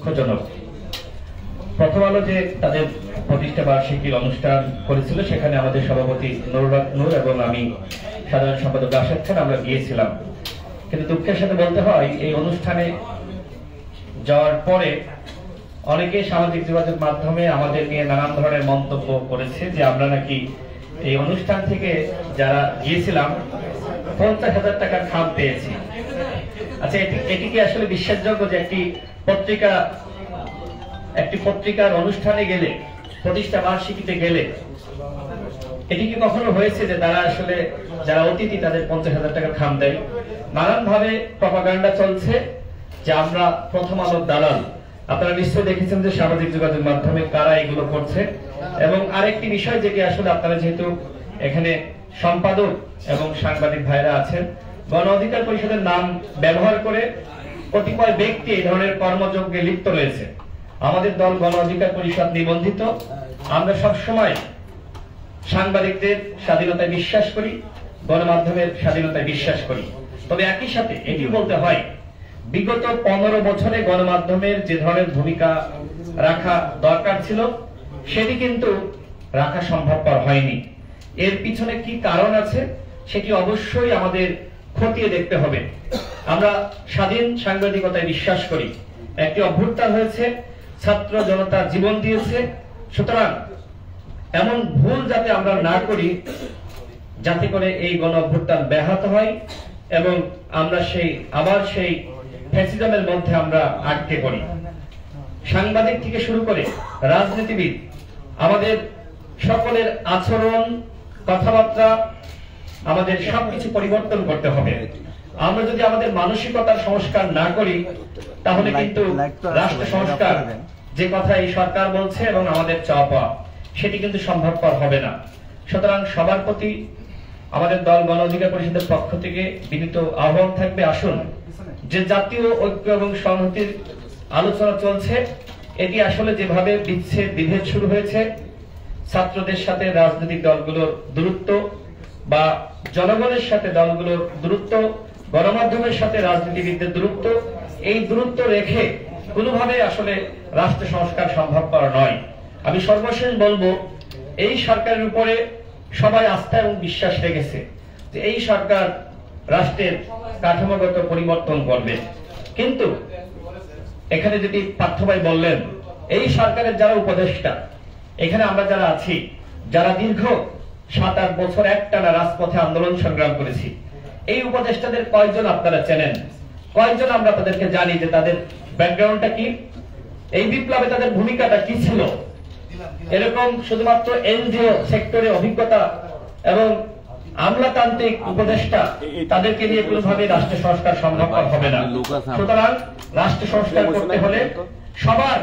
দুঃখজনক। প্রথম আলো যে তাদের প্রতিষ্ঠা বার্ষিকীর অনুষ্ঠান করেছিল, সেখানে আমাদের সভাপতি নূর এবং আমি সাধারণ সম্পাদক রাশেদ খান আমরা গিয়েছিলাম। কিন্তু দুঃখের সাথে বলতে হয়, এই অনুষ্ঠানে যাওয়ার পরে অনেকে সামাজিক যোগাযোগ মাধ্যমে আমাদের নিয়ে নানান ধরনের মন্তব্য করেছে যে আমরা নাকি এই অনুষ্ঠান থেকে যারা গিয়েছিলাম 50,000 টাকার খাম পেয়েছি। আচ্ছা, এটি কি আসলে বিশ্বাসযোগ্য যে একটি পত্রিকার অনুষ্ঠানে গেলে, প্রতিষ্ঠা বার্ষিকীতে গেলে, এটি কি কখনো হয়েছে যে তারা আসলে যারা অতিথি তাদের 50,000 টাকার খাম দেয়? নানান ভাবে প্রপাগান্ডা চলছে যে আমরা প্রথম আলোর দালাল। আপনারা নিশ্চয়ই দেখেছেন যে সামাজিক যোগাযোগ মাধ্যমে কারা এগুলো করছে। এবং আরেকটি বিষয় যেটি আসলে আপনারা যেহেতু এখানে সম্পাদক এবং সাংবাদিক ভাইরা আছেন, গণ অধিকার পরিষদের নাম ব্যবহার করে কতিপয় ব্যক্তি এই ধরনের কর্মযজ্ঞে লিপ্ত রয়েছে। আমাদের দল গণ অধিকার পরিষদ নিবন্ধিত। আমরা সবসময় সাংবাদিকদের স্বাধীনতায় বিশ্বাস করি, গণমাধ্যমের স্বাধীনতায় বিশ্বাস করি। তবে একই সাথে এটি বলতে হয়, বিগত 15 বছরে গণমাধ্যমের যে ধরনের ভূমিকা রাখা দরকার ছিল সেটি কিন্তু রাখা সম্ভবপর হয়নি। এর পিছনে কি কারণ আছে সেটি অবশ্যই আমাদের খতিয়ে দেখতে হবে। আমরা স্বাধীন সাংবাদিকতায় বিশ্বাস করি। একটি অভ্যুত্থান হয়েছে, ছাত্র জনতা জীবন দিয়েছে। সুতরাং এমন ভুল যাতে আমরা না করি, যাতে করে এই গণ অভ্যুত্থান ব্যাহত হয় এবং আমরা আবার সেই ফ্যাসিজমের মধ্যে আমরা আটকে পড়ি। সাংবাদিক থেকে শুরু করে রাজনীতিবিদ, আমাদের সকলের আচরণ, কথাবার্তা, আমাদের সবকিছু পরিবর্তন করতে হবে। আমরা যদি আমাদের মানসিকতার সংস্কার না করি, তাহলে কিন্তু রাষ্ট্র সংস্কার যে কথা এই সরকার বলছে এবং আমাদের চাওয়া সেটি কিন্তু সম্ভবপর হবে না। সুতরাং সবার প্রতি আমাদের দল গণ অধিকার পরিষদের পক্ষ থেকে বিনীত আহ্বান থাকবে, আসুন যে জাতীয় ঐক্য এবং সংহতির আলোচনা চলছে, এটি আসলে যেভাবে বিভেদ শুরু হয়েছে, ছাত্রদের সাথে রাজনৈতিক দলগুলোর দূরত্ব বা জনগণের সাথে দলগুলোর দূরত্ব, গণমাধ্যমের সাথে রাজনীতিবিদদের দূরত্ব, এই দূরত্ব রেখে কোনোভাবে আসলে রাষ্ট্র সংস্কার সম্ভবপর নয়। আমি সর্বশেষ বলবো, এই সরকারের উপরে সবাই আস্থা এবং বিশ্বাস রেখেছে যে এই সরকার রাষ্ট্রের কাঠামোগত পরিবর্তন করবে। কিন্তু এখানে যেটি পার্থ ভাই বললেন, এই সরকারের যারা উপদেষ্টা, এখানে আমরা যারা আছি, যারা দীর্ঘ 7-8 বছর একটানা রাজপথে আন্দোলন সংগ্রাম করেছি, এই উপদেষ্টাদের কয়জন আপনারা চেনেন? কয়জন আমরা তাদেরকে জানি যে তাদের ব্যাকগ্রাউন্ডটা কি, এই বিপ্লবে তাদের ভূমিকাটা কি ছিল? এরকম শুধুমাত্র এনজিও সেক্টরে অভিজ্ঞতা এবং আমলাতান্ত্রিক উপদেষ্টা, তাদেরকে নিয়ে কোনোভাবে রাষ্ট্র সংস্কার সম্ভবপর হবে না। সুতরাং রাষ্ট্র সংস্কার করতে হলে সবার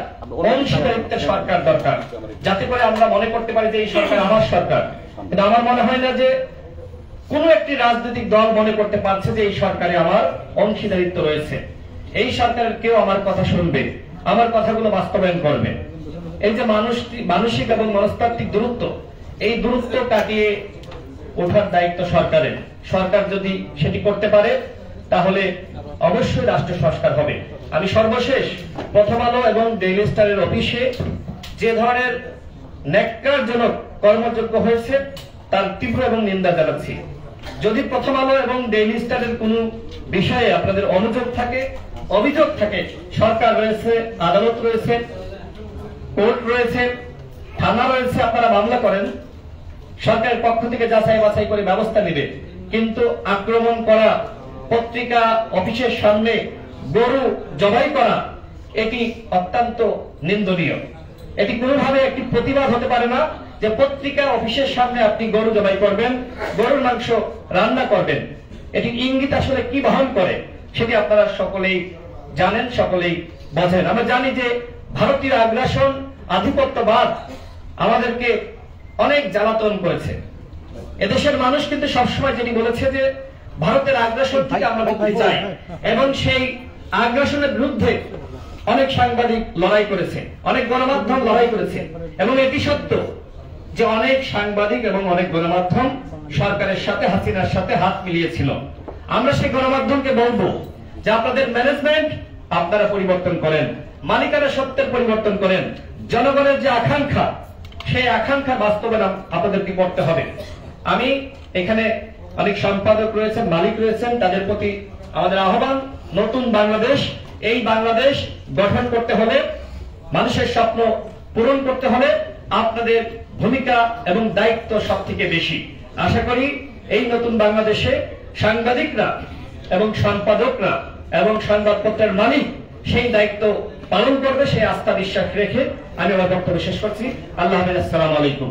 অংশীদারিত্বের সরকার দরকার, যাতে করে আমরা মনে করতে পারি যে এই সরকার আমার সরকার। কিন্তু আমার মনে হয় না যে কোন একটি রাজনৈতিক দল মনে করতে পারছে যে এই সরকারে আমার অংশীদারিত্ব রয়েছে। এই সরকারের কেউ আমার কথা শুনবে, আমার কথাগুলো বাস্তবায়ন করবে। এই যে মানসিক এবং মনস্তাত্ত্বিক দূরত্ব, এই দূরত্ব কাটিয়ে ওঠার দায়িত্ব সরকারের। সরকার যদি সেটি করতে পারে, তাহলে অবশ্যই রাষ্ট্র সংস্কার হবে। আমি সর্বশেষ প্রথম আলো এবং ডেইলি স্টারের অফিসে যে ধরনের ন্যাক্কারজনক কর্মযজ্ঞ হয়েছে, তার তীব্র এবং নিন্দা জানাচ্ছি। যদি প্রথম আলো এবং ডেইলি স্টারের কোন বিষয়ে আপনাদের অনুযোগ থাকে, অভিযোগ থাকে, সরকার রয়েছে, আদালত রয়েছে, কোর্ট রয়েছে, থানা রয়েছে, আপনারা মামলা করেন, সরকারের পক্ষ থেকে যাচাই বাছাই করে ব্যবস্থা নেবে। কিন্তু আক্রমণ করা, পত্রিকা অফিসের সামনে গরু জবাই করা, এটি অত্যন্ত নিন্দনীয়। এটি কোনোভাবে একটি প্রতিবাদ হতে পারে না যে পত্রিকা অফিসের সামনে আপনি গরু জবাই করবেন, গরুর মাংস রান্না করবেন। এটি ইঙ্গিত আসলে কি বহন করে সেটি আপনারা সকলেই জানেন, সকলেই বোঝেন। আমরা জানি যে ভারতীয় আগ্রাসন, আধিপত্যবাদ আমাদেরকে অনেক জ্বালাতন করেছে। এদেশের মানুষ কিন্তু সবসময় যেটি বলেছে যে ভারতের আগ্রাসন থেকে আমরা মুক্তি চাই, এবং সেই আগ্রাসনের বিরুদ্ধে অনেক সাংবাদিক লড়াই করেছে, অনেক গণমাধ্যম লড়াই করেছে। এবং এটি সত্য যে অনেক সাংবাদিক এবং অনেক গণমাধ্যম সরকারের সাথে, হাসিনার সাথে হাত মিলিয়েছিল। আমরা সেই গণমাধ্যমকে বলবো যে আপনাদের ম্যানেজমেন্ট আপনারা পরিবর্তন করেন, মালিকানা সত্ত্বের পরিবর্তন করেন। জনগণের যে আকাঙ্ক্ষা, সেই আকাঙ্ক্ষা বাস্তবায়ন আপনাদেরকে করতে হবে। আমি এখানে অনেক সম্পাদক রয়েছেন, মালিক রয়েছেন, তাদের প্রতি আমাদের আহ্বান, নতুন বাংলাদেশ, এই বাংলাদেশ গঠন করতে হলে, মানুষের স্বপ্ন পূরণ করতে হলে আপনাদের ভূমিকা এবং দায়িত্ব সব থেকে বেশি। আশা করি এই নতুন বাংলাদেশে সাংবাদিকরা এবং সম্পাদকরা এবং সংবাদপত্রের মালিক সেই দায়িত্ব পালন করবে, সেই আস্থা বিশ্বাস রেখে আমি আমার বক্তব্য শেষ করছি। আল্লাহ হাফেজ, আসসালামু আলাইকুম।